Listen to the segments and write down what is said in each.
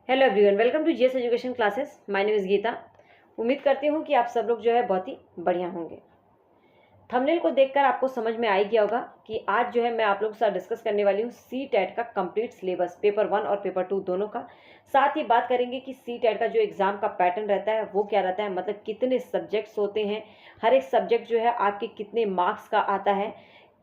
Hello everyone, welcome to GS education classes. My name is Geeta. उम्मीद करती हूँ कि आप सब लोग जो है बहुत ही बढ़िया होंगे। थंबनेल को देखकर आपको समझ में आ ही गया होगा कि आज जो है मैं आप लोगों के साथ डिस्कस करने वाली हूँ सी टेट का कंप्लीट सिलेबस, पेपर 1 और पेपर 2 दोनों का। साथ ही बात करेंगे कि सी टेट का जो एग्ज़ाम का पैटर्न रहता है वो क्या रहता है, मतलब कितने सब्जेक्ट्स होते हैं, हर एक सब्जेक्ट जो है आपके कितने मार्क्स का आता है,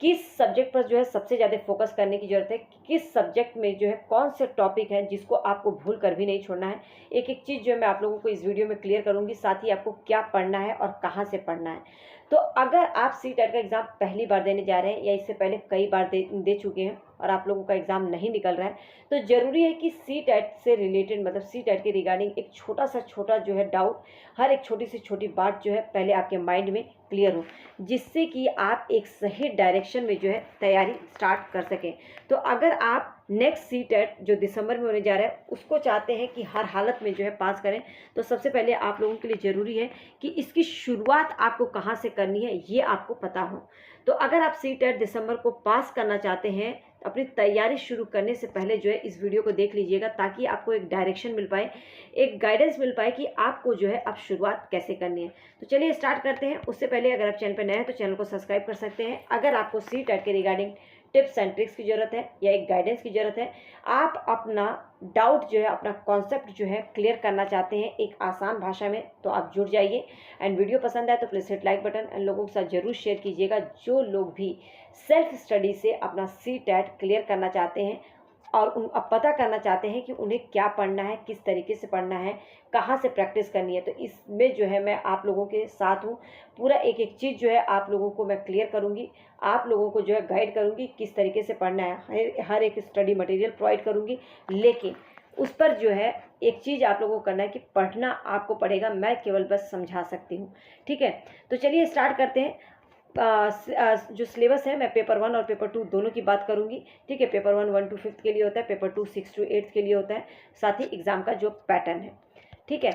किस सब्जेक्ट पर जो है सबसे ज़्यादा फोकस करने की ज़रूरत है, किस सब्जेक्ट में जो है कौन से टॉपिक हैं जिसको आपको भूल कर भी नहीं छोड़ना है। एक एक चीज़ जो है मैं आप लोगों को इस वीडियो में क्लियर करूंगी, साथ ही आपको क्या पढ़ना है और कहाँ से पढ़ना है। तो अगर आप सी टेट का एग्ज़ाम पहली बार देने जा रहे हैं या इससे पहले कई बार दे चुके हैं और आप लोगों का एग्ज़ाम नहीं निकल रहा है, तो ज़रूरी है कि सी टेट से रिलेटेड, मतलब सी टेट के रिगार्डिंग एक छोटा जो है डाउट, हर एक छोटी से छोटी बात जो है पहले आपके माइंड में क्लियर हो, जिससे कि आप एक सही डायरेक्शन में जो है तैयारी स्टार्ट कर सकें। तो अगर आप नेक्स्ट सी टेट जो दिसंबर में होने जा रहा है उसको चाहते हैं कि हर हालत में जो है पास करें, तो सबसे पहले आप लोगों के लिए ज़रूरी है कि इसकी शुरुआत आपको कहाँ से करनी है ये आपको पता हो। तो अगर आप सी टेट दिसंबर को पास करना चाहते हैं, अपनी तैयारी शुरू करने से पहले जो है इस वीडियो को देख लीजिएगा, ताकि आपको एक डायरेक्शन मिल पाए, एक गाइडेंस मिल पाए कि आपको जो है अब शुरुआत कैसे करनी है। तो चलिए स्टार्ट करते हैं। उससे पहले अगर आप चैनल पर नए हैं तो चैनल को सब्सक्राइब कर सकते हैं। अगर आपको सी टेट के रिगार्डिंग टिप्स एंड ट्रिक्स की ज़रूरत है या एक गाइडेंस की ज़रूरत है, आप अपना डाउट जो है, अपना कॉन्सेप्ट जो है क्लियर करना चाहते हैं एक आसान भाषा में, तो आप जुड़ जाइए। एंड वीडियो पसंद आए तो please hit like button and लोगों के साथ जरूर शेयर कीजिएगा जो लोग भी सेल्फ स्टडी से अपना सी टेट क्लियर करना चाहते हैं और अब पता करना चाहते हैं कि उन्हें क्या पढ़ना है, किस तरीके से पढ़ना है, कहाँ से प्रैक्टिस करनी है। तो इसमें जो है मैं आप लोगों के साथ हूँ। पूरा एक एक चीज़ जो है आप लोगों को मैं क्लियर करूँगी, आप लोगों को जो है गाइड करूँगी किस तरीके से पढ़ना है, हर एक स्टडी मटेरियल प्रोवाइड करूँगी। लेकिन उस पर जो है एक चीज़ आप लोगों को करना है कि पढ़ना आपको पड़ेगा, मैं केवल बस समझा सकती हूँ। ठीक है, तो चलिए स्टार्ट करते हैं। जो सिलेबस है, मैं पेपर 1 और पेपर 2 दोनों की बात करूंगी। ठीक है, पेपर 1 1 to 5 के लिए होता है, पेपर 2 6 to 8 के लिए होता है, साथ ही एग्ज़ाम का जो पैटर्न है। ठीक है,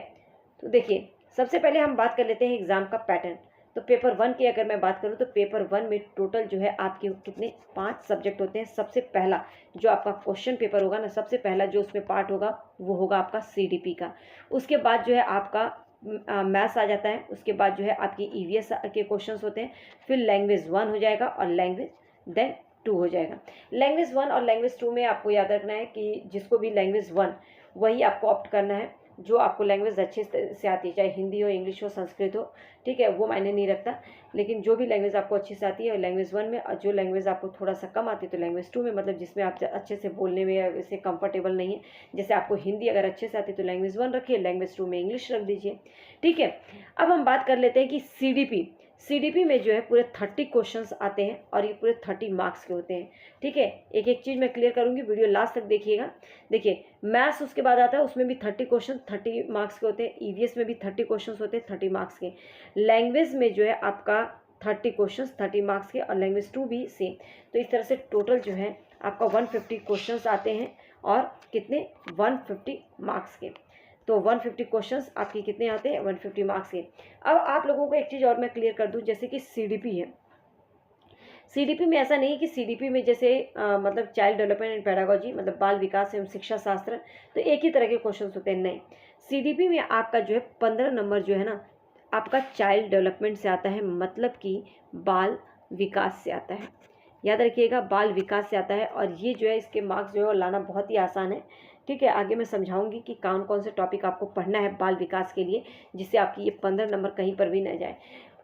तो देखिए सबसे पहले हम बात कर लेते हैं एग्ज़ाम का पैटर्न। तो पेपर 1 की अगर मैं बात करूं तो पेपर 1 में टोटल जो है आपके कितने 5 सब्जेक्ट होते हैं। सबसे पहला जो आपका क्वेश्चन पेपर होगा ना, सबसे पहला जो उसमें पार्ट होगा वो होगा आपका सीडीपी का। उसके बाद जो है आपका मैथ्स आ जाता है। उसके बाद जो है आपकी ईवीएस के क्वेश्चंस होते हैं। फिर लैंग्वेज 1 हो जाएगा और लैंग्वेज देन 2 हो जाएगा। लैंग्वेज 1 और लैंग्वेज 2 में आपको याद रखना है कि जिसको भी लैंग्वेज 1 वही आपको ऑप्ट करना है जो आपको लैंग्वेज अच्छे से आती है, चाहे हिंदी हो, इंग्लिश हो, संस्कृत हो। ठीक है, वो मायने नहीं रखता, लेकिन जो भी लैंग्वेज आपको अच्छे से आती है लैंग्वेज 1 में, और जो लैंग्वेज आपको थोड़ा सा कम आती है तो लैंग्वेज 2 में, मतलब जिसमें आप अच्छे से बोलने में वैसे कंफर्टेबल नहीं है। जैसे आपको हिंदी अगर अच्छे से आती है तो लैंग्वेज 1 रखिए, लैंग्वेज 2 में इंग्लिश रख दीजिए। ठीक है, अब हम बात कर लेते हैं कि सीडीपी में जो है पूरे 30 क्वेश्चंस आते हैं और ये पूरे 30 मार्क्स के होते हैं। ठीक है, एक एक चीज़ मैं क्लियर करूंगी, वीडियो लास्ट तक देखिएगा। देखिए मैथ्स उसके बाद आता है, उसमें भी 30 क्वेश्चन 30 मार्क्स के होते हैं। ईवीएस में भी 30 क्वेश्चन होते हैं 30 मार्क्स के। लैंग्वेज में जो है आपका 30 क्वेश्चन 30 मार्क्स के और लैंग्वेज 2 भी सेम। तो इस तरह से टोटल जो है आपका 150 क्वेश्चन आते हैं और कितने 150 मार्क्स के। तो 150 क्वेश्चंस आपके कितने आते हैं 150 मार्क्स के। अब आप लोगों को एक चीज़ और मैं क्लियर कर दूं, जैसे कि सीडीपी है। सीडीपी में ऐसा नहीं है कि सीडीपी में जैसे मतलब चाइल्ड डेवलपमेंट एंड पेडागोजी, मतलब बाल विकास एवं शिक्षा शास्त्र, तो एक ही तरह के क्वेश्चन होते हैं। नहीं, सीडीपी में आपका जो है 15 नंबर जो है ना आपका चाइल्ड डेवलपमेंट से आता है, मतलब कि बाल विकास से आता है। याद रखिएगा, बाल विकास से आता है। और ये जो है इसके मार्क्स जो है लाना बहुत ही आसान है। ठीक है, आगे मैं समझाऊंगी कि कौन कौन से टॉपिक आपको पढ़ना है बाल विकास के लिए, जिससे आपकी ये 15 नंबर कहीं पर भी न जाए।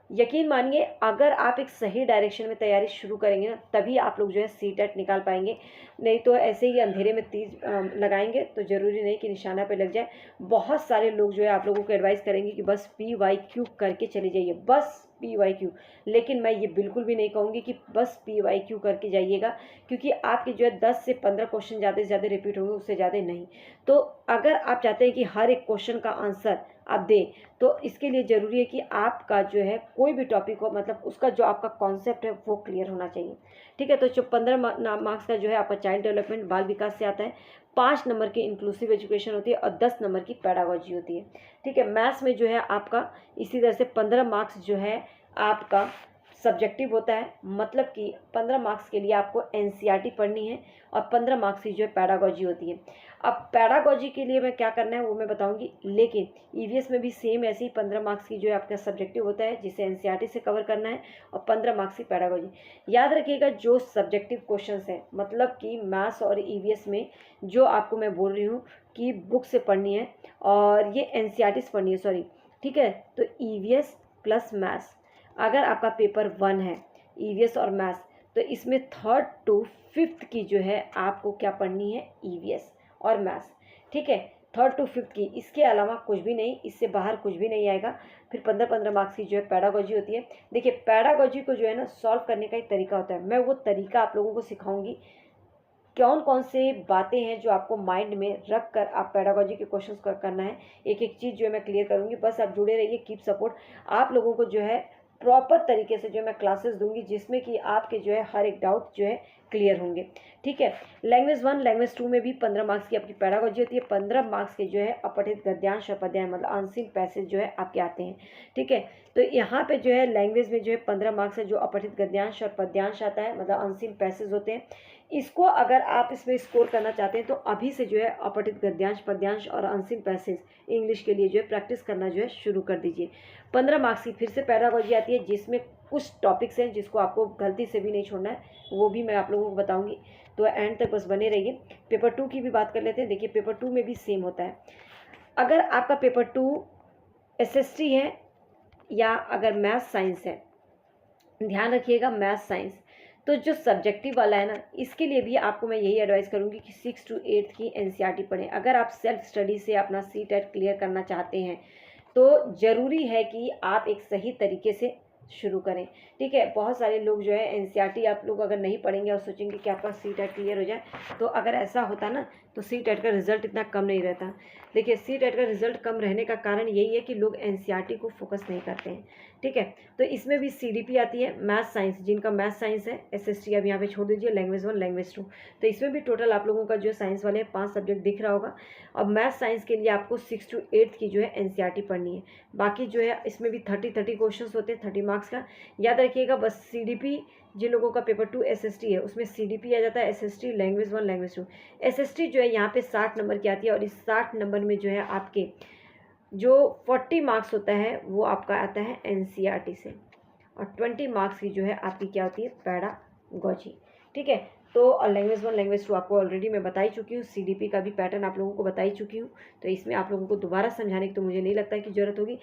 यकीन मानिए, अगर आप एक सही डायरेक्शन में तैयारी शुरू करेंगे ना, तभी आप लोग जो है सी टेट निकाल पाएंगे। नहीं तो ऐसे ही अंधेरे में तीर लगाएंगे तो ज़रूरी नहीं कि निशाना पे लग जाए। बहुत सारे लोग जो है आप लोगों को एडवाइस करेंगे कि बस PYQ करके चले जाइए, बस PYQ। लेकिन मैं ये बिल्कुल भी नहीं कहूँगी कि बस PYQ करके जाइएगा, क्योंकि आपके जो है 10 से 15 क्वेश्चन ज़्यादा से ज़्यादा रिपीट होंगे, उससे ज़्यादा नहीं। तो अगर आप चाहते हैं कि हर एक क्वेश्चन का आंसर आप दें, तो इसके लिए ज़रूरी है कि आपका जो है कोई भी टॉपिक हो, मतलब उसका जो आपका कॉन्सेप्ट है वो क्लियर होना चाहिए। ठीक है, तो जो 15 मार्क्स का जो है आपका चाइल्ड डेवलपमेंट बाल विकास से आता है, 5 नंबर की इंक्लूसिव एजुकेशन होती है और 10 नंबर की पेडागोजी होती है। ठीक है, मैथ्स में जो है आपका इसी तरह से 15 मार्क्स जो है आपका सब्जेक्टिव होता है, मतलब कि 15 मार्क्स के लिए आपको एनसीईआरटी पढ़नी है और 15 मार्क्स की जो है पैडागोजी होती है। अब पैडागोजी के लिए मैं क्या करना है वो मैं बताऊंगी, लेकिन ईवीएस में भी सेम ऐसे ही 15 मार्क्स की जो है आपका सब्जेक्टिव होता है जिसे एनसीईआरटी से कवर करना है और 15 मार्क्स की पैडागोजी। याद रखिएगा जो सब्जेक्टिव क्वेश्चंस हैं, मतलब कि मैथ्स और ईवीएस में जो आपको मैं बोल रही हूँ कि बुक से पढ़नी है और ये एनसीईआरटी से पढ़नी है, सॉरी, ठीक है। तो ईवीएस प्लस मैथ्स, अगर आपका पेपर 1 है ईवीएस और मैथ्स, तो इसमें 3rd to 5th की जो है आपको क्या पढ़नी है, ईवीएस और मैथ्स, ठीक है। 3rd to 5th की, इसके अलावा कुछ भी नहीं, इससे बाहर कुछ भी नहीं आएगा। फिर 15-15 मार्क्स की जो है पैडागोजी होती है। देखिए पैडागोजी को जो है ना सॉल्व करने का एक तरीका होता है, मैं वो तरीका आप लोगों को सिखाऊंगी, कौन कौन से बातें हैं जो आपको माइंड में रख कर आप पैडागोजी के क्वेश्चंस का करना है, एक एक चीज़ जो है मैं क्लियर करूंगी। बस आप जुड़े रहिए, कीप सपोर्ट। आप लोगों को जो है प्रॉपर तरीके से जो मैं क्लासेस दूंगी जिसमें कि आपके जो है हर एक डाउट जो है क्लियर होंगे, ठीक है। लैंग्वेज 1 लैंग्वेज 2 में भी 15 मार्क्स की आपकी पैडागोजी होती है। 15 मार्क्स के जो है अपठित गद्यांश और पद्यांश, मतलब अनसीन पैसेज जो है आपके आते हैं, ठीक है। तो यहाँ पे जो है लैंग्वेज में जो है 15 मार्क्स है, जो अपठित गद्यांश और पद्यांश आता है, मतलब अनसीन पैसेज होते हैं। इसको अगर आप इसमें स्कोर करना चाहते हैं तो अभी से जो है अपठित गद्यांश, पद्यांश और अनसीन पैसेज इंग्लिश के लिए जो है प्रैक्टिस करना जो है शुरू कर दीजिए। 15 मार्क्स की फिर से पैडागोजी आती है जिसमें कुछ टॉपिक्स हैं जिसको आपको गलती से भी नहीं छोड़ना है, वो भी मैं आप लोगों को बताऊंगी, तो एंड तक बस बने रहिए। पेपर 2 की भी बात कर लेते हैं। देखिए पेपर 2 में भी सेम होता है। अगर आपका पेपर 2 एसएसटी है या अगर मैथ्स साइंस है, ध्यान रखिएगा मैथ्स साइंस, तो जो सब्जेक्टिव वाला है ना, इसके लिए भी आपको मैं यही एडवाइस करूंगी कि 6 to 8 की एनसीईआरटी पढ़ें। अगर आप सेल्फ स्टडी से अपना सीटेट क्लियर करना चाहते हैं तो ज़रूरी है कि आप एक सही तरीके से शुरू करें, ठीक है। बहुत सारे लोग जो है एनसीईआरटी आप लोग अगर नहीं पढ़ेंगे और सोचेंगे कि आपका सीटेट क्लियर हो जाए, तो अगर ऐसा होता ना तो सीटेट का रिजल्ट इतना कम नहीं रहता। देखिए सीटेट का रिजल्ट कम रहने का कारण यही है कि लोग एनसीईआरटी को फोकस नहीं करते हैं, ठीक है। तो इसमें भी सीडीपी आती है, मैथ साइंस, जिनका मैथ साइंस है एसएसटी अब यहाँ पे छोड़ दीजिए, लैंग्वेज 1 लैंग्वेज 2, तो इसमें भी टोटल आप लोगों का जो साइंस वाले 5 सब्जेक्ट दिख रहा होगा। अब मैथ साइंस के लिए आपको 6 to 8 की जो है एनसीईआरटी पढ़नी है। बाकी जो है इसमें भी 30 क्वेश्चन होते हैं 30 मार्क्स का, याद रखिएगा। बस सीडीपी जिन लोगों का पेपर 2 एसएसटी है उसमें सीडीपी आ जाता है, एसएसटी लैंग्वेज 1 लैंग्वेज 2। एसएसटी जो है यहाँ पे 60 नंबर की आती है और इस 60 नंबर में जो है आपके जो 40 मार्क्स होता है वो आपका आता है एनसीईआरटी से और 20 मार्क्स की जो है आपकी क्या होती है, पैडागोजी, ठीक है। तो लैंग्वेज 1 लैंग्वेज 2 आपको ऑलरेडी मैं बता ही चुकी हूँ, सीडीपी का भी पैटर्न आप लोगों को बता ही चुकी हूँ, तो इसमें आप लोगों को दोबारा समझाने की तो मुझे नहीं लगता कि ज़रूरत होगी।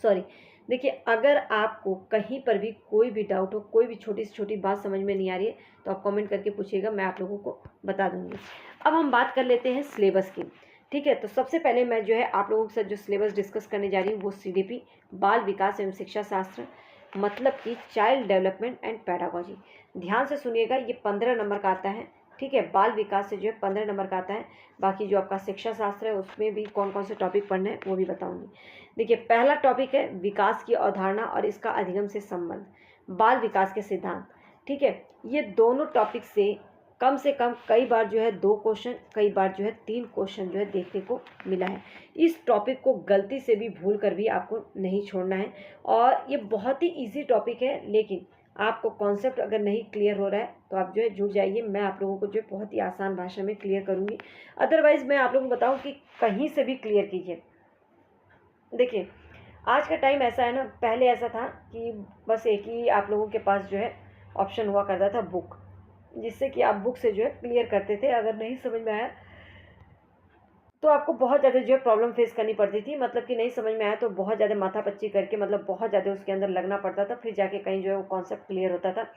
सॉरी। देखिए अगर आपको कहीं पर भी कोई भी डाउट हो, कोई भी छोटी से छोटी बात समझ में नहीं आ रही है तो आप कमेंट करके पूछिएगा, मैं आप लोगों को बता दूंगी। अब हम बात कर लेते हैं सिलेबस की, ठीक है। तो सबसे पहले मैं जो है आप लोगों के साथ जो सिलेबस डिस्कस करने जा रही हूँ वो सीडीपी बाल विकास एवं शिक्षा शास्त्र, मतलब कि चाइल्ड डेवलपमेंट एंड पैडागोजी। ध्यान से सुनिएगा, ये 15 नंबर का आता है, ठीक है। बाल विकास से जो है 15 नंबर का आता है। बाकी जो आपका शिक्षा शास्त्र है उसमें भी कौन कौन से टॉपिक पढ़ने हैं वो भी बताऊंगी। देखिए पहला टॉपिक है विकास की अवधारणा और इसका अधिगम से संबंध, बाल विकास के सिद्धांत, ठीक है। ये दोनों टॉपिक से कम कई बार जो है 2 क्वेश्चन, कई बार जो है 3 क्वेश्चन जो है देखने को मिला है। इस टॉपिक को गलती से भी भूल कर भी आपको नहीं छोड़ना है और ये बहुत ही ईजी टॉपिक है, लेकिन आपको कॉन्सेप्ट अगर नहीं क्लियर हो रहा है तो आप जो है जुड़ जाइए, मैं आप लोगों को जो है बहुत ही आसान भाषा में क्लियर करूँगी। अदरवाइज़ मैं आप लोगों को बताऊँ कि कहीं से भी क्लियर कीजिए। देखिए आज का टाइम ऐसा है ना, पहले ऐसा था कि बस एक ही आप लोगों के पास जो है ऑप्शन हुआ करता था, बुक, जिससे कि आप बुक से जो है क्लियर करते थे। अगर नहीं समझ में आया तो आपको बहुत ज़्यादा जो है प्रॉब्लम फेस करनी पड़ती थी, मतलब कि नहीं समझ में आया तो बहुत ज़्यादा माथापच्ची करके, मतलब बहुत ज़्यादा उसके अंदर लगना पड़ता था, फिर जाके कहीं जो है वो कॉन्सेप्ट क्लियर होता था,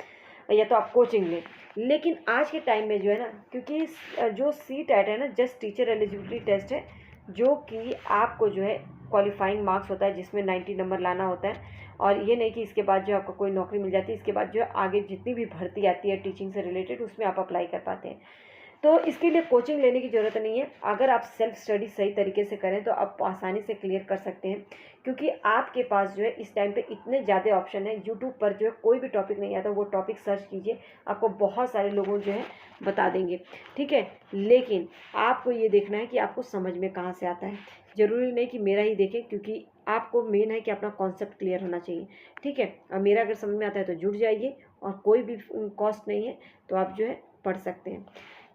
या तो आप कोचिंग लें। लेकिन आज के टाइम में जो है ना, क्योंकि जो सीटेट है ना, जस्ट टीचर एलिजिबिलिटी टेस्ट है, जो कि आपको जो है क्वालिफाइंग मार्क्स होता है जिसमें 90 नंबर लाना होता है, और ये नहीं कि इसके बाद जो आपको कोई नौकरी मिल जाती है, इसके बाद जो है आगे जितनी भी भर्ती आती है टीचिंग से रिलेटेड उसमें आप अप्लाई कर पाते हैं। तो इसके लिए कोचिंग लेने की ज़रूरत नहीं है। अगर आप सेल्फ स्टडी सही तरीके से करें तो आप आसानी से क्लियर कर सकते हैं, क्योंकि आपके पास जो है इस टाइम पे इतने ज़्यादा ऑप्शन है। यूट्यूब पर जो है कोई भी टॉपिक नहीं आता, वो टॉपिक सर्च कीजिए, आपको बहुत सारे लोगों जो है बता देंगे, ठीक है। लेकिन आपको ये देखना है कि आपको समझ में कहाँ से आता है। ज़रूरी नहीं कि मेरा ही देखें, क्योंकि आपको मेन है कि अपना कॉन्सेप्ट क्लियर होना चाहिए, ठीक है। और मेरा अगर समझ में आता है तो जुड़ जाइए, और कोई भी कॉस्ट नहीं है, तो आप जो है पढ़ सकते हैं।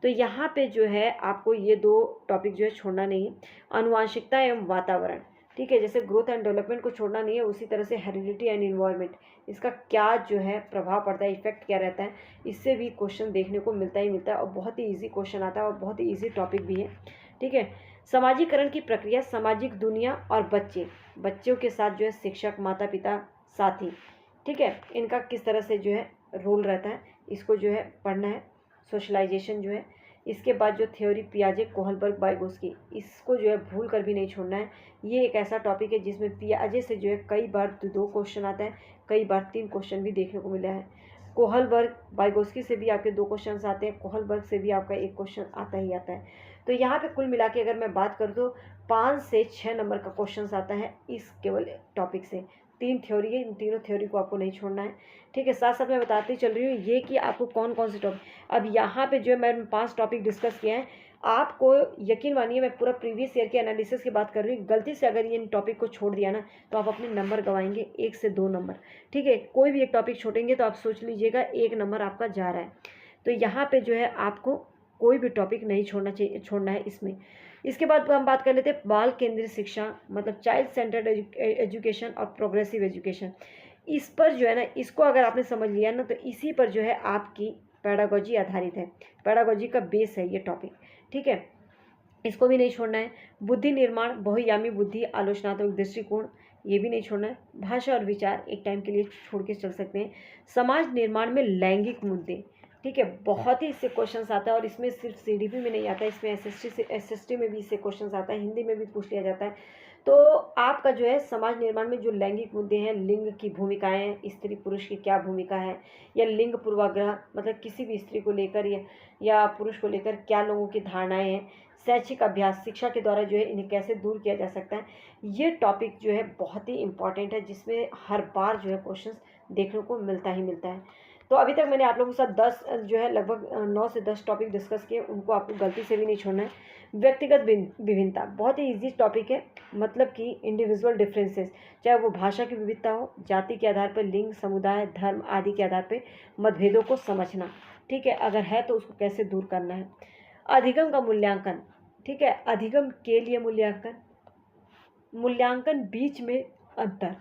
तो यहाँ पे जो है आपको ये 2 टॉपिक जो है छोड़ना नहीं है। आनुवांशिकता एवं वातावरण, ठीक है। जैसे ग्रोथ एंड डेवलपमेंट को छोड़ना नहीं है, उसी तरह से हेरिडिटी एंड इन्वायरमेंट, इसका क्या जो है प्रभाव पड़ता है, इफेक्ट क्या रहता है, इससे भी क्वेश्चन देखने को मिलता ही मिलता है, और बहुत ही ईजी क्वेश्चन आता है, और बहुत ही ईजी टॉपिक भी है, ठीक है। सामाजिकरण की प्रक्रिया, सामाजिक दुनिया और बच्चों के साथ जो है शिक्षक, माता पिता, साथी, ठीक है, इनका किस तरह से जो है रोल रहता है, इसको जो है पढ़ना है। सोशलाइजेशन जो है, इसके बाद जो थ्योरी पियाजे, कोहलबर्ग, वाइगोस्की, इसको जो है भूल कर भी नहीं छोड़ना है। ये एक ऐसा टॉपिक है जिसमें पियाजे से जो है कई बार 2 क्वेश्चन आता है, कई बार 3 क्वेश्चन भी देखने को मिला है। कोहलबर्ग, वाइगोस्की से भी आपके 2 क्वेश्चन आते हैं, कोहलबर्ग से भी आपका 1 क्वेश्चन आता ही आता है। तो यहाँ पे कुल मिला के अगर मैं बात करूँ तो 5 से 6 नंबर का क्वेश्चन आता है इस केवल टॉपिक से। 3 थ्योरी है, इन तीनों थ्योरी को आपको नहीं छोड़ना है, ठीक है। साथ साथ मैं बताती चल रही हूँ ये कि आपको कौन कौन से टॉपिक, अब यहाँ पे जो है मैंने 5 टॉपिक डिस्कस किए हैं। आपको यकीन मानिए मैं पूरा प्रीवियस ईयर के एनालिसिस की बात कर रही हूँ। गलती से अगर ये इन टॉपिक को छोड़ दिया ना, तो आप अपने नंबर गंवाएंगे 1 से 2 नंबर, ठीक है। कोई भी एक टॉपिक छोड़ेंगे तो आप सोच लीजिएगा 1 नंबर आपका जा रहा है। तो यहाँ पे जो है आपको कोई भी टॉपिक नहीं छोड़ना है इसमें। इसके बाद हम बात कर लेते हैं बाल केंद्रित शिक्षा, मतलब चाइल्ड सेंटर्ड एजुकेशन और प्रोग्रेसिव एजुकेशन। इस पर जो है ना, इसको अगर आपने समझ लिया ना, तो इसी पर जो है आपकी पेडागोजी आधारित है, पेडागोजी का बेस है ये टॉपिक, ठीक है। इसको भी नहीं छोड़ना है। बुद्धि निर्माण, बहुयामी बुद्धि, आलोचनात्मक दृष्टिकोण, ये भी नहीं छोड़ना है। भाषा और विचार एक टाइम के लिए छोड़ के चल सकते हैं। समाज निर्माण में लैंगिक मुद्दे, ठीक है, बहुत ही इससे क्वेश्चंस आता है, और इसमें सिर्फ सीडीपी में नहीं आता है, इसमें एसएसटी में भी इससे क्वेश्चंस आता है, हिंदी में भी पूछ लिया जाता है। तो आपका जो है समाज निर्माण में जो लैंगिक मुद्दे हैं, लिंग की भूमिकाएं, स्त्री पुरुष की क्या भूमिका है, या लिंग पूर्वाग्रह, मतलब किसी भी स्त्री को लेकर या पुरुष को लेकर क्या लोगों की धारणाएं हैं, शैक्षिक अभ्यास, शिक्षा के द्वारा जो है इन्हें कैसे दूर किया जा सकता है, ये टॉपिक जो है बहुत ही इंपॉर्टेंट है, जिसमें हर बार जो है क्वेश्चंस देखने को मिलता ही मिलता है। तो अभी तक मैंने आप लोगों के साथ 10 जो है लगभग 9 से 10 टॉपिक डिस्कस किए, उनको आपको गलती से भी नहीं छोड़ना है। व्यक्तिगत विभिन्नता बहुत ही इजी टॉपिक है, मतलब कि इंडिविजुअल डिफरेंसेस, चाहे वो भाषा की विविधता हो, जाति के आधार पर, लिंग, समुदाय, धर्म आदि के आधार पर मतभेदों को समझना, ठीक है, अगर है तो उसको कैसे दूर करना है। अधिगम का मूल्यांकन, ठीक है, अधिगम के लिए मूल्यांकन बीच में अंतर,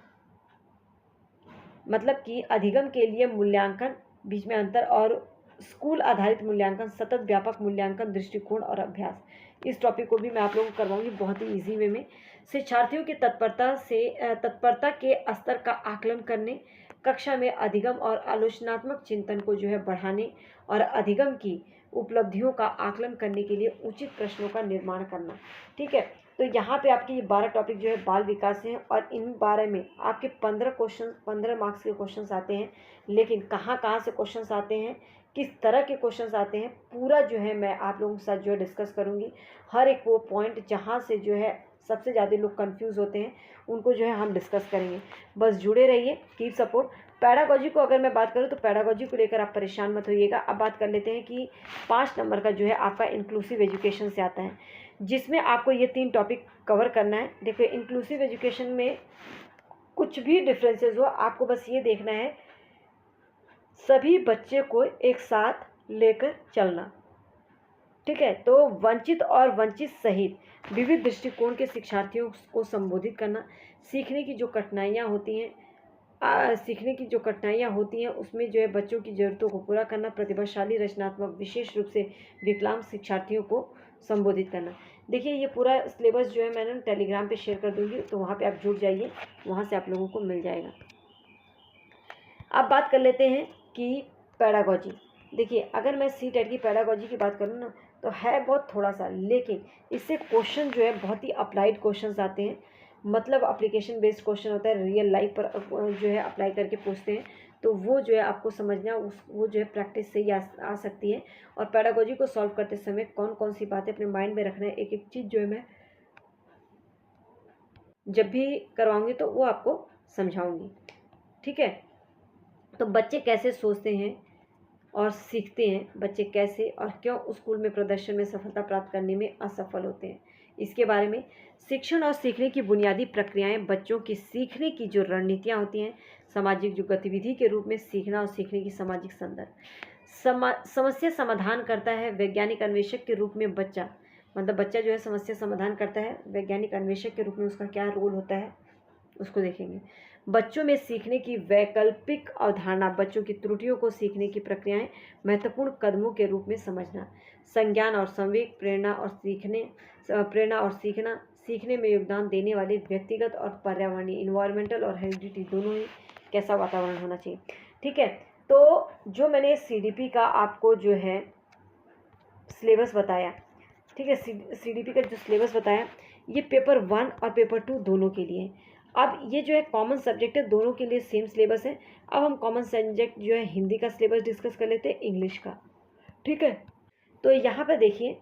मतलब कि अधिगम के लिए मूल्यांकन बीच में अंतर, और स्कूल आधारित मूल्यांकन, सतत व्यापक मूल्यांकन दृष्टिकोण और अभ्यास, इस टॉपिक को भी मैं आप लोगों को करवाऊंगी बहुत ही इजी वे में। शिक्षार्थियों की तत्परता के स्तर का आकलन करने, कक्षा में अधिगम और आलोचनात्मक चिंतन को जो है बढ़ाने, और अधिगम की उपलब्धियों का आकलन करने के लिए उचित प्रश्नों का निर्माण करना, ठीक है। तो यहाँ पे आपके ये 12 टॉपिक जो है बाल विकास हैं, और इन 12 में आपके 15 मार्क्स के क्वेश्चंस आते हैं। लेकिन कहाँ कहाँ से क्वेश्चंस आते हैं, किस तरह के क्वेश्चंस आते हैं, पूरा जो है मैं आप लोगों के साथ जो है डिस्कस करूँगी। हर एक वो पॉइंट जहाँ से जो है सबसे ज़्यादा लोग कंफ्यूज होते हैं, उनको जो है हम डिस्कस करेंगे। बस जुड़े रहिए, कीप सपोर्ट। पैडागोजी को अगर मैं बात करूँ तो पैडागोजी को लेकर आप परेशान मत होइएगा। अब बात कर लेते हैं कि 5 नंबर का जो है आपका इंक्लूसिव एजुकेशन से आता है, जिसमें आपको ये 3 टॉपिक कवर करना है। देखिए, इंक्लूसिव एजुकेशन में कुछ भी डिफरेंसेस हो, आपको बस ये देखना है सभी बच्चे को एक साथ लेकर चलना, ठीक है। तो वंचित और वंचित सहित विविध दृष्टिकोण के शिक्षार्थियों को संबोधित करना, सीखने की जो कठिनाइयाँ होती हैं उसमें जो है बच्चों की ज़रूरतों को पूरा करना, प्रतिभाशाली, रचनात्मक, विशेष रूप से विकलांग शिक्षार्थियों को संबोधित करना। देखिए, ये पूरा सिलेबस जो है मैंने टेलीग्राम पे शेयर कर दूंगी, तो वहाँ पे आप जुड़ जाइए, वहाँ से आप लोगों को मिल जाएगा। अब बात कर लेते हैं कि पैडागोजी। देखिए, अगर मैं सी-टेट की पैडागोजी की बात करूँ ना, तो है बहुत थोड़ा सा, लेकिन इससे क्वेश्चन जो है बहुत ही अप्लाइड क्वेश्चंस आते हैं, मतलब एप्लीकेशन बेस्ड क्वेश्चन होता है, रियल लाइफ पर जो है अप्लाई करके पूछते हैं। तो वो जो है आपको समझना वो जो है प्रैक्टिस से ही आ सकती है। और पैडागोजी को सॉल्व करते समय कौन कौन सी बातें अपने माइंड में रखना है, एक एक चीज़ जो है मैं जब भी करवाऊंगी तो वो आपको समझाऊंगी। ठीक है, तो बच्चे कैसे सोचते हैं और सीखते हैं, बच्चे कैसे और क्यों स्कूल में प्रदर्शन में सफलता प्राप्त करने में असफल होते हैं, इसके बारे में। शिक्षण और सीखने की बुनियादी प्रक्रियाएं, बच्चों की सीखने की जो रणनीतियां होती हैं, सामाजिक जो गतिविधि के रूप में सीखना और सीखने की सामाजिक संदर्भ, समस्या समाधान करता है वैज्ञानिक अन्वेषक के रूप में बच्चा, मतलब बच्चा जो है समस्या समाधान करता है वैज्ञानिक अन्वेषक के रूप में, उसका क्या रोल होता है उसको देखेंगे। बच्चों में सीखने की वैकल्पिक अवधारणा, बच्चों की त्रुटियों को सीखने की प्रक्रियाएं महत्वपूर्ण कदमों के रूप में समझना। संज्ञान और संवेग, प्रेरणा और सीखना, सीखने में योगदान देने वाले व्यक्तिगत और पर्यावरणीय, इन्वायरमेंटल और हेरिडिटी दोनों ही कैसा वातावरण होना चाहिए। ठीक है, तो जो मैंने CDP का आपको जो है सिलेबस बताया, ठीक है, CDP का जो सिलेबस बताया, ये पेपर 1 और पेपर 2 दोनों के लिए। अब ये जो है कॉमन सब्जेक्ट है, दोनों के लिए सेम सिलेबस है। अब हम कॉमन सब्जेक्ट जो है हिंदी का सिलेबस डिस्कस कर लेते हैं, इंग्लिश का। ठीक है, तो यहाँ पर देखिए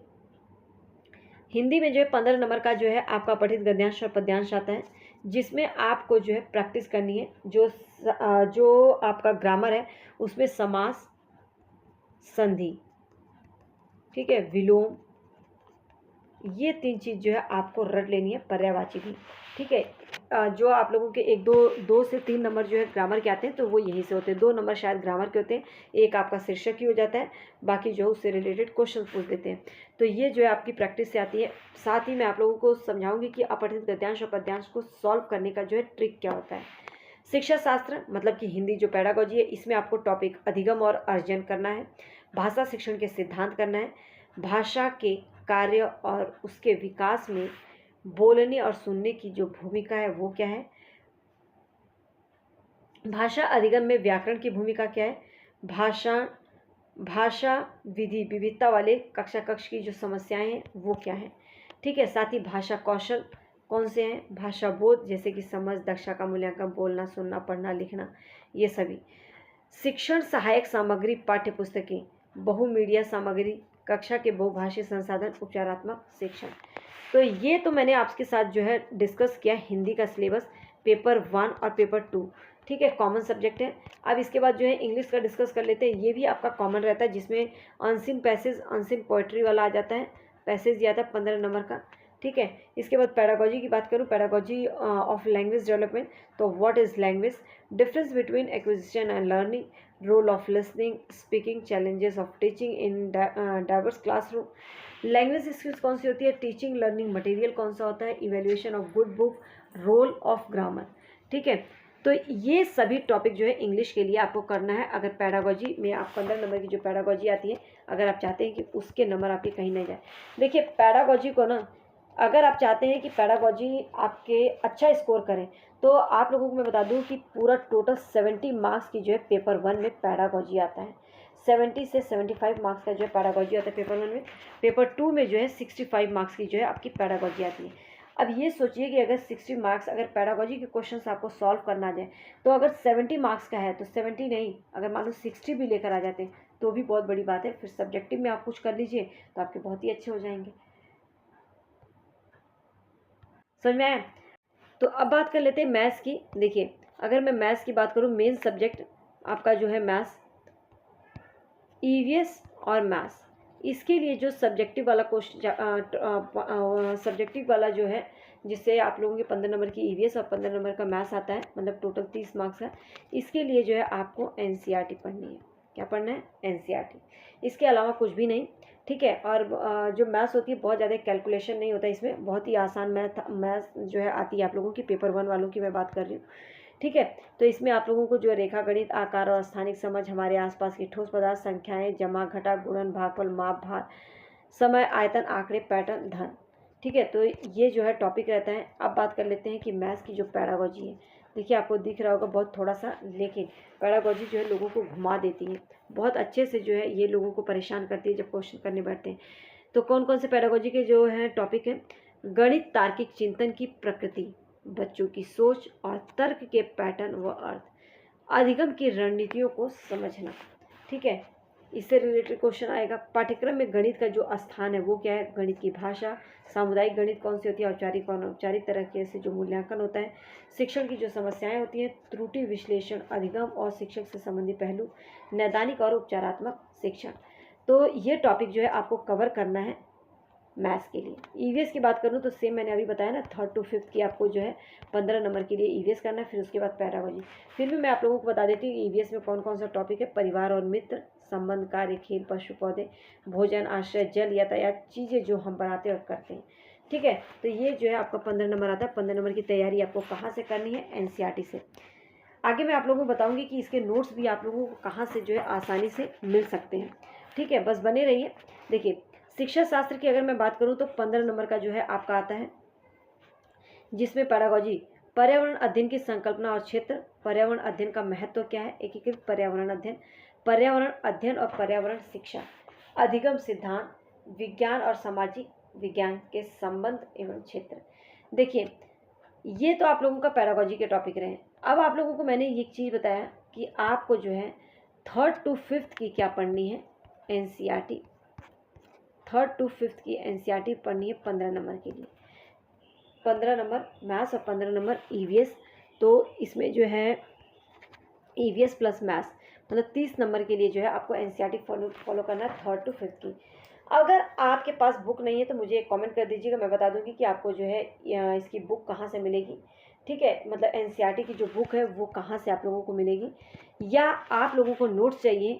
हिंदी में जो है 15 नंबर का जो है आपका पठित गद्यांश और पद्यांश आता है, जिसमें आपको जो है प्रैक्टिस करनी है। जो आपका ग्रामर है उसमें समास, संधि, ठीक है, विलोम, ये 3 चीज़ जो है आपको रट लेनी है, पर्यायवाची भी। ठीक है, जो आप लोगों के 2 से 3 नंबर जो है ग्रामर के आते हैं तो वो यहीं से होते हैं। 2 नंबर शायद ग्रामर के होते हैं, एक आपका शीर्षक ही हो जाता है, बाकी जो उससे रिलेटेड क्वेश्चन पूछ देते हैं। तो ये जो है आपकी प्रैक्टिस से आती है। साथ ही मैं आप लोगों को समझाऊंगी कि अपठित गद्यांश और पद्यांश को सॉल्व करने का जो है ट्रिक क्या होता है। शिक्षा शास्त्र मतलब कि हिंदी जो पैडागोजी है, इसमें आपको टॉपिक अधिगम और अर्जन करना है, भाषा शिक्षण के सिद्धांत करना है, भाषा के कार्य और उसके विकास में बोलने और सुनने की जो भूमिका है वो क्या है, भाषा अधिगम में व्याकरण की भूमिका क्या है, भाषा विधि विविधता वाले कक्षा कक्ष की जो समस्याएं हैं वो क्या है। ठीक है, साथ ही भाषा कौशल कौन से हैं, भाषा बोध जैसे कि समझ, दक्षता का मूल्यांकन, बोलना, सुनना, पढ़ना, लिखना, ये सभी। शिक्षण सहायक सामग्री, पाठ्य पुस्तकें, बहुमीडिया सामग्री, कक्षा के बहुभाषी संसाधन, उपचारात्मक शिक्षण। तो ये तो मैंने आपके साथ जो है डिस्कस किया हिंदी का सिलेबस, पेपर 1 और पेपर 2। ठीक है, कॉमन सब्जेक्ट है। अब इसके बाद जो है इंग्लिश का डिस्कस कर लेते हैं। ये भी आपका कॉमन रहता है, जिसमें अनसीन पैसेज, अनसीन पोइट्री वाला आ जाता है, पैसेज दिया था 15 नंबर का। ठीक है, इसके बाद पैडागोजी की बात करूँ, पैडागोजी ऑफ लैंग्वेज डेवलपमेंट, तो what is language, difference between acquisition and learning, role of listening, speaking, challenges of teaching in diverse classroom, language skills कौन सी होती है, टीचिंग लर्निंग मटेरियल कौन सा होता है, evaluation of good book, role of grammar. ठीक है, तो ये सभी टॉपिक जो है इंग्लिश के लिए आपको करना है। अगर पैडागोजी में आप 15 नंबर की जो पैडागोजी आती है, अगर आप चाहते हैं कि उसके नंबर आपके कहीं नहीं जाए, देखिए पैडागोजी को ना, अगर आप चाहते हैं कि पैडागोजी आपके अच्छा स्कोर करें, तो आप लोगों को मैं बता दूं कि पूरा टोटल 70 मार्क्स की जो है पेपर 1 में पैडागोजी आता है। 70 से 75 मार्क्स का जो है पैडागोजी आता है पेपर 1 में। पेपर 2 में जो है 65 मार्क्स की जो है आपकी पैडागोजी आती है। अब ये सोचिए कि अगर 60 मार्क्स, अगर पैडागोजी के क्वेश्चन आपको सॉल्व करना आ जाए, तो अगर 70 मार्क्स का है तो 70 नहीं, अगर मान लो 60 भी लेकर आ जाते हैं तो भी बहुत बड़ी बात है। फिर सब्जेक्टिव में आप कुछ कर लीजिए तो आपके बहुत ही अच्छे हो जाएंगे। समझ में आया? तो अब बात कर लेते हैं मैथ्स की। देखिए, अगर मैं मैथ्स की बात करूँ, मेन सब्जेक्ट आपका जो है मैथ्स, ईवीएस और मैथ्स, इसके लिए जो सब्जेक्टिव वाला क्वेश्चन, सब्जेक्टिव वाला जो है, जिससे आप लोगों के 15 नंबर की ईवीएस और 15 नंबर का मैथ्स आता है, मतलब टोटल 30 मार्क्स है। इसके लिए जो है आपको एनसीईआरटी पढ़नी है। क्या पढ़ना है? एनसीईआरटी, इसके अलावा कुछ भी नहीं। ठीक है, और जो मैथ्स होती है बहुत ज़्यादा कैलकुलेशन नहीं होता इसमें, बहुत ही आसान मैथ्स जो है आती है आप लोगों की, पेपर 1 वालों की मैं बात कर रही हूँ। ठीक है, तो इसमें आप लोगों को जो है रेखा गणित, आकार और स्थानिक समझ, हमारे आसपास की ठोस पदार्थ, संख्याएं, जमा घटा, गुणन, भागफल, माप, भार, समय, आयतन, आंकड़े, पैटर्न, धन। ठीक है, तो ये जो है टॉपिक रहता है। अब बात कर लेते हैं कि मैथ्स की जो पैडागोजी है। देखिए, आपको दिख रहा होगा बहुत थोड़ा सा, लेकिन पैडागोजी जो है लोगों को घुमा देती है बहुत अच्छे से, जो है ये लोगों को परेशान करती है जब क्वेश्चन करने बैठते हैं। तो कौन कौन से पैडागोजी के जो है टॉपिक है? गणित तार्किक चिंतन की प्रकृति, बच्चों की सोच और तर्क के पैटर्न व अर्थ, अधिगम की रणनीतियों को समझना। ठीक है, इससे रिलेटेड क्वेश्चन आएगा। पाठ्यक्रम में गणित का जो स्थान है वो क्या है, गणित की भाषा, सामुदायिक गणित कौन सी होती है, औपचारिक और अनौपचारिक तरह से जो मूल्यांकन होता है, शिक्षण की जो समस्याएं होती हैं, त्रुटि विश्लेषण, अधिगम और शिक्षक से संबंधित पहलू, नैदानिक और उपचारात्मक शिक्षण। तो ये टॉपिक जो है आपको कवर करना है मैथ्स के लिए। ईवीएस की बात करूँ तो सेम मैंने अभी बताया ना, 3rd to 5th की आपको जो है 15 नंबर के लिए ईवीएस करना है, फिर उसके बाद पैडागोजी। फिर भी मैं आप लोगों को बता देती हूँ ईवीएस में कौन कौन सा टॉपिक है। परिवार और मित्र, संबंध, कार्य, खेल, पशु पौधे, भोजन, आश्रय, जल, यातायात, चीज़ें जो हम बनाते और करते हैं। ठीक है, तो ये जो है आपका 15 नंबर आता है। 15 नंबर की तैयारी आपको कहाँ से करनी है, एनसीईआरटी से। आगे मैं आप लोगों को बताऊंगी कि इसके नोट्स भी आप लोगों को कहाँ से जो है आसानी से मिल सकते हैं। ठीक है, बस बने रहिए। देखिए, शिक्षा शास्त्र की अगर मैं बात करूं तो 15 नंबर का जो है आपका आता है, जिसमें पैडागोजी, पर्यावरण अध्ययन की संकल्पना और क्षेत्र, पर्यावरण अध्ययन का महत्व क्या है, एकीकृत पर्यावरण अध्ययन, पर्यावरण अध्ययन और पर्यावरण शिक्षा, अधिगम सिद्धांत, विज्ञान और सामाजिक विज्ञान के संबंध एवं क्षेत्र। देखिए, ये तो आप लोगों का पैडागोजी के टॉपिक रहे। अब आप लोगों को मैंने एक चीज़ बताया कि आपको जो है 3rd to 5th की क्या पढ़नी है, एनसीईआरटी। 3rd to 5th की एनसीईआरटी पढ़नी है 15 नंबर के लिए। 15 नंबर मैथ्स और 15 नंबर ईवीएस। तो इसमें जो है ईवीएस प्लस मैथ्स मतलब 30 नंबर के लिए जो है आपको एनसीईआरटी फॉलो करना है 3rd to 5th की। अगर आपके पास बुक नहीं है तो मुझे कमेंट कर दीजिएगा, मैं बता दूंगी कि आपको जो है इसकी बुक कहाँ से मिलेगी। ठीक है, मतलब एनसीईआरटी की जो बुक है वो कहाँ से आप लोगों को मिलेगी, या आप लोगों को नोट्स चाहिए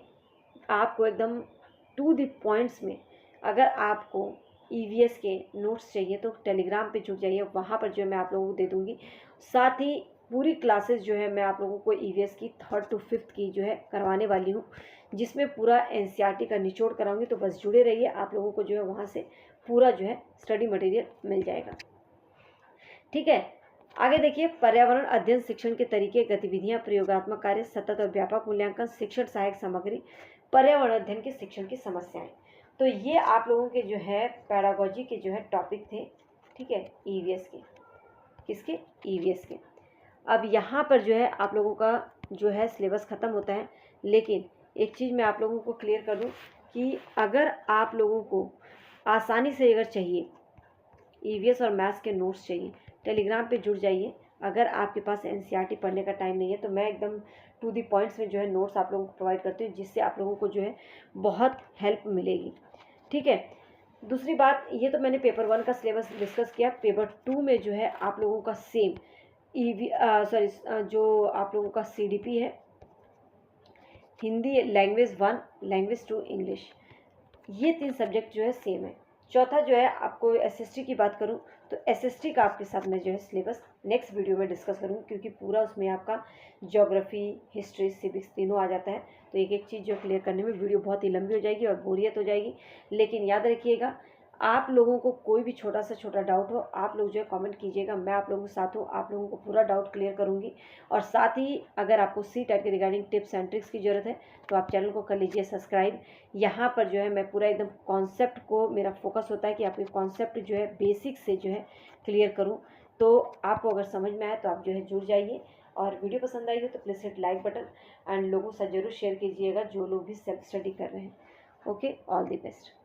आपको एकदम टू द पॉइंट्स में। अगर आपको ईवीएस के नोट्स चाहिए तो टेलीग्राम पे जुड़ जाइए, वहाँ पर जो है मैं आप लोगों को दे दूँगी। साथ ही पूरी क्लासेस जो है मैं आप लोगों को ईवीएस की 3rd to 5th की जो है करवाने वाली हूँ, जिसमें पूरा एनसीईआरटी का निचोड़ कराऊंगी। तो बस जुड़े रहिए, आप लोगों को जो है वहाँ से पूरा जो है स्टडी मटेरियल मिल जाएगा। ठीक है, आगे देखिए, पर्यावरण अध्ययन शिक्षण के तरीके, गतिविधियाँ, प्रयोगात्मक कार्य, सतत और व्यापक मूल्यांकन, शिक्षण सहायक सामग्री, पर्यावरण अध्ययन के शिक्षण की समस्याएं। तो ये आप लोगों के जो है पैडागोजी के जो है टॉपिक थे। ठीक है, ईवीएस के, किसके, ईवीएस के। अब यहाँ पर जो है आप लोगों का जो है सिलेबस ख़त्म होता है, लेकिन एक चीज़ मैं आप लोगों को क्लियर कर दूँ कि अगर आप लोगों को आसानी से अगर चाहिए ईवीएस और मैथ्स के नोट्स चाहिए, टेलीग्राम पे जुड़ जाइए। अगर आपके पास एनसीईआरटी पढ़ने का टाइम नहीं है तो मैं एकदम टू दी पॉइंट्स में जो है नोट्स आप लोगों को प्रोवाइड करती हूँ, जिससे आप लोगों को जो है बहुत हेल्प मिलेगी। ठीक है, दूसरी बात, ये तो मैंने पेपर 1 का सिलेबस डिस्कस किया। पेपर 2 में जो है आप लोगों का सेम जो आप लोगों का सीडीपी है, हिंदी लैंग्वेज 1, लैंग्वेज 2 इंग्लिश, ये 3 सब्जेक्ट जो है सेम है। चौथा जो है आपको एसएसटी की बात करूं तो एसएसटी का आपके साथ मैं जो है सिलेबस नेक्स्ट वीडियो में डिस्कस करूंगी, क्योंकि पूरा उसमें आपका ज्योग्राफी, हिस्ट्री, सिविक्स तीनों आ जाता है। तो एक एक चीज़ जो क्लियर करने में वीडियो बहुत ही लंबी हो जाएगी और बोरियत हो जाएगी। लेकिन याद रखिएगा, आप लोगों को कोई भी छोटा से छोटा डाउट हो, आप लोग जो है कमेंट कीजिएगा, मैं आप लोगों के साथ हूँ, आप लोगों को पूरा डाउट क्लियर करूँगी। और साथ ही अगर आपको सी टेट के रिगार्डिंग टिप्स एंड ट्रिक्स की ज़रूरत है तो आप चैनल को कर लीजिए सब्सक्राइब। यहाँ पर जो है मैं पूरा एकदम कॉन्सेप्ट को, मेरा फोकस होता है कि आपके कॉन्सेप्ट जो है बेसिक से जो है क्लियर करूँ। तो आपको अगर समझ में आए तो आप जो है जुड़ जाइए, और वीडियो पसंद आई हो तो please hit like button and लोगों से ज़रूर शेयर कीजिएगा जो लोग भी सेल्फ स्टडी कर रहे हैं। Okay, all the best.